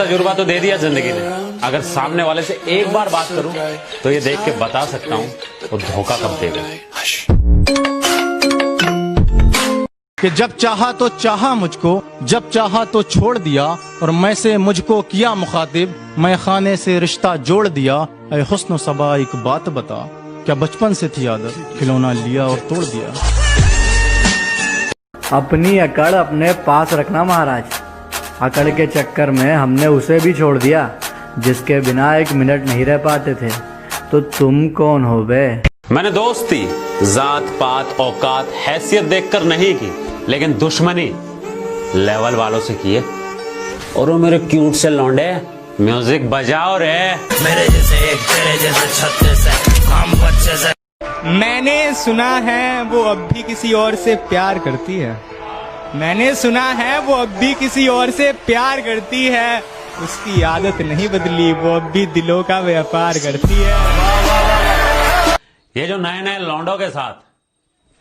तजुर्बा तो दे दिया जिंदगी ने। अगर सामने वाले से एक बार बात करूं तो ये देख के बता सकता हूं वो धोखा कब देगा। कि जब चाहा तो चाहा मुझको, जब चाहा तो छोड़ दिया, और मैं से मुझको किया मुखातिब, मैं खाने से रिश्ता जोड़ दिया। ऐ हुस्न सबा एक बात बता, क्या बचपन से थी आदत, खिलौना लिया और तोड़ दिया। अपनी अकड़ अपने पास रखना महाराज, अकड़ के चक्कर में हमने उसे भी छोड़ दिया जिसके बिना एक मिनट नहीं रह पाते थे। तो तुम कौन हो बे? मैंने दोस्ती जात पात औकात हैसियत देखकर नहीं की, लेकिन दुश्मनी लेवल वालों से की है। और वो मेरे क्यूट से लौंडे म्यूजिक बजाओ रे। मेरे जैसे एक तेरे जैसे छत्ते से हम बच्चे से। मैंने सुना है वो अब भी किसी और से प्यार करती है। मैंने सुना है वो अब भी किसी और से प्यार करती है। उसकी आदत नहीं बदली, वो अब भी दिलों का व्यापार करती है। ये जो नए नए लौंडों के साथ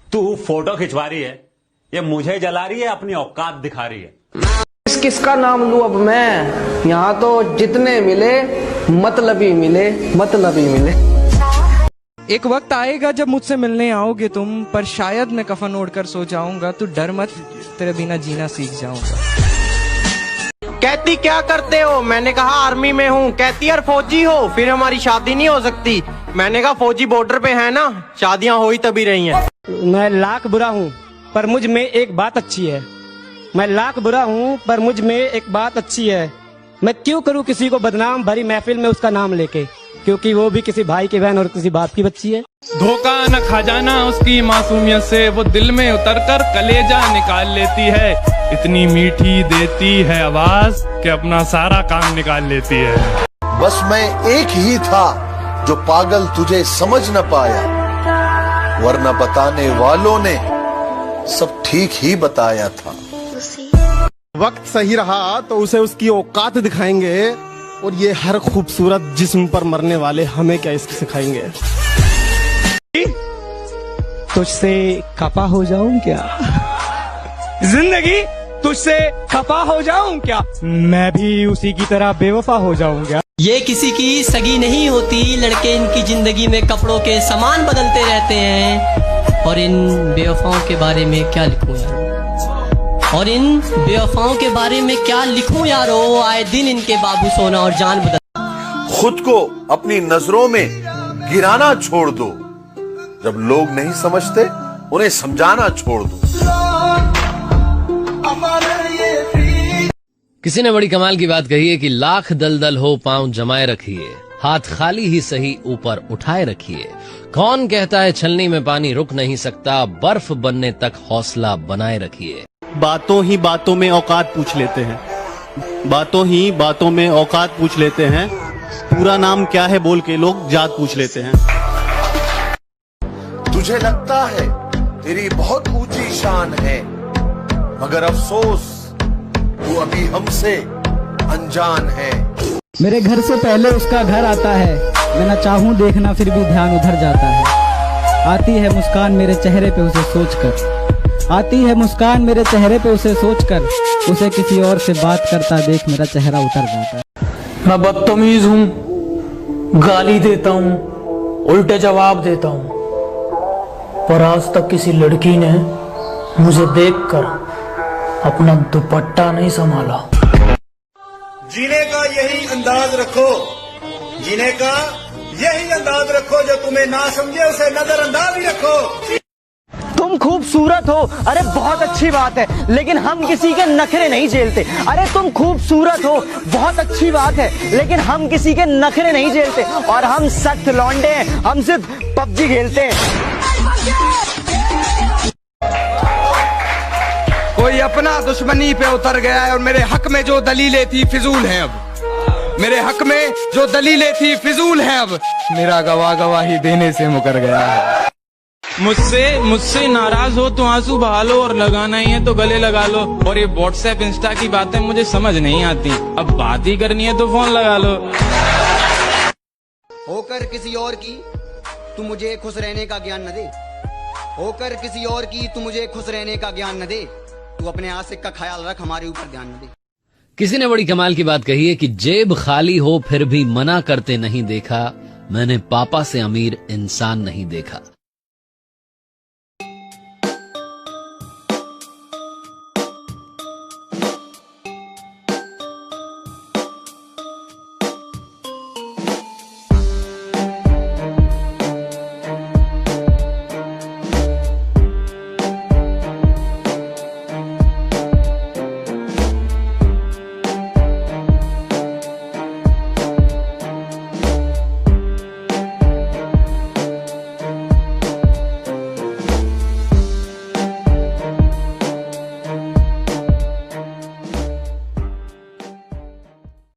तू फोटो खिंचवा रही है, ये मुझे जला रही है, अपनी औकात दिखा रही है। किसका नाम लूं अब मैं? यहाँ तो जितने मिले मतलबी मिले, मतलबी मिले। एक वक्त आएगा जब मुझसे मिलने आओगे तुम, पर शायद मैं कफन ओढ़कर सो जाऊंगा। तू डर मत, तेरे बिना जीना सीख जाऊंगा। कहती क्या करते हो? मैंने कहा आर्मी में हूँ। कहती यार फौजी हो, फिर हमारी शादी नहीं हो सकती। मैंने कहा फौजी बॉर्डर पे है ना, शादियां हो ही तभी रही हैं। मैं लाख बुरा हूँ पर मुझ में एक बात अच्छी है। मैं लाख बुरा हूँ पर मुझ में एक बात अच्छी है। मैं क्यों करूँ किसी को बदनाम भरी महफिल में उसका नाम लेके, क्योंकि वो भी किसी भाई की बहन और किसी बाप की बच्ची है। धोखा न खा जाना उसकी मासूमियत से, वो दिल में उतरकर कलेजा निकाल लेती है। इतनी मीठी देती है आवाज कि अपना सारा काम निकाल लेती है। बस मैं एक ही था जो पागल तुझे समझ न पाया, वरना बताने वालों ने सब ठीक ही बताया था। वक्त सही रहा तो उसे उसकी औकात दिखाएंगे, और ये हर खूबसूरत जिस्म पर मरने वाले हमें क्या इश्क सिखाएंगे। तुझसे खफा हो जाऊं क्या? जिंदगी तुझसे खफा हो जाऊं क्या? मैं भी उसी की तरह बेवफा हो जाऊं क्या? ये किसी की सगी नहीं होती, लड़के इनकी जिंदगी में कपड़ों के सामान बदलते रहते हैं। और इन बेवफाओं के बारे में क्या लिखूं यार, और इन बेवफाओं के बारे में क्या लिखूं यारो। आए दिन इनके बाबू सोना और जान बदल। खुद को अपनी नजरों में गिराना छोड़ दो, जब लोग नहीं समझते उन्हें समझाना छोड़ दो। किसी ने बड़ी कमाल की बात कही है कि लाख दलदल हो पांव जमाए रखिए, हाथ खाली ही सही ऊपर उठाए रखिए। कौन कहता है छलनी में पानी रुक नहीं सकता, बर्फ बनने तक हौसला बनाए रखिए। बातों ही बातों में औकात पूछ लेते हैं, बातों ही बातों में औकात पूछ लेते हैं। पूरा नाम क्या है बोल के लोग जात पूछ लेते हैं। तुझे लगता है तेरी बहुत ऊंची शान है, मगर अफसोस तू अभी हमसे अनजान है। मेरे घर से पहले उसका घर आता है, मैं न चाहूं देखना फिर भी ध्यान उधर जाता है। आती है मुस्कान मेरे चेहरे पे उसे सोचकर, आती है मुस्कान मेरे चेहरे पे उसे सोचकर, उसे किसी और से बात करता देख मेरा चेहरा उतर जाता है। मैं बदतमीज हूँ, गाली देता हूँ, उल्टे जवाब देता हूँ, पर आज तक किसी लड़की ने मुझे देखकर अपना दुपट्टा नहीं संभाला। जीने का यही अंदाज रखो, जीने का यही अंदाज रखो, जो तुम्हें ना समझे उसे नजरअंदाज ही रखो। तुम खूबसूरत हो, अरे बहुत अच्छी बात है, लेकिन हम किसी के नखरे नहीं झेलते। अरे तुम खूबसूरत हो, बहुत अच्छी बात है, लेकिन हम किसी के नखरे नहीं झेलते। और हम सख्त लौंडे हैं, हम सिर्फ पबजी खेलते हैं। कोई अपना दुश्मनी पे उतर गया है, और मेरे हक में जो दलीलें थी फिजूल हैं। अब मेरे हक में जो दलीलें थी फिजूल हैं। अब मेरा गवाही देने से मुकर गया है। मुझसे नाराज हो तो आंसू बहा लो, और लगाना ही है तो गले लगा लो। और ये व्हाट्सएप इंस्टा की बातें मुझे समझ नहीं आती, अब बात ही करनी है तो फोन लगा लो। होकर किसी और की तू मुझे खुश रहने का ज्ञान न दे, होकर किसी और की तू मुझे खुश रहने का ज्ञान न दे। तू अपने आशिक का ख्याल रख, हमारे ऊपर ध्यान न दे। किसी ने बड़ी कमाल की बात कही है कि जेब खाली हो फिर भी मना करते नहीं देखा, मैंने पापा से अमीर इंसान नहीं देखा।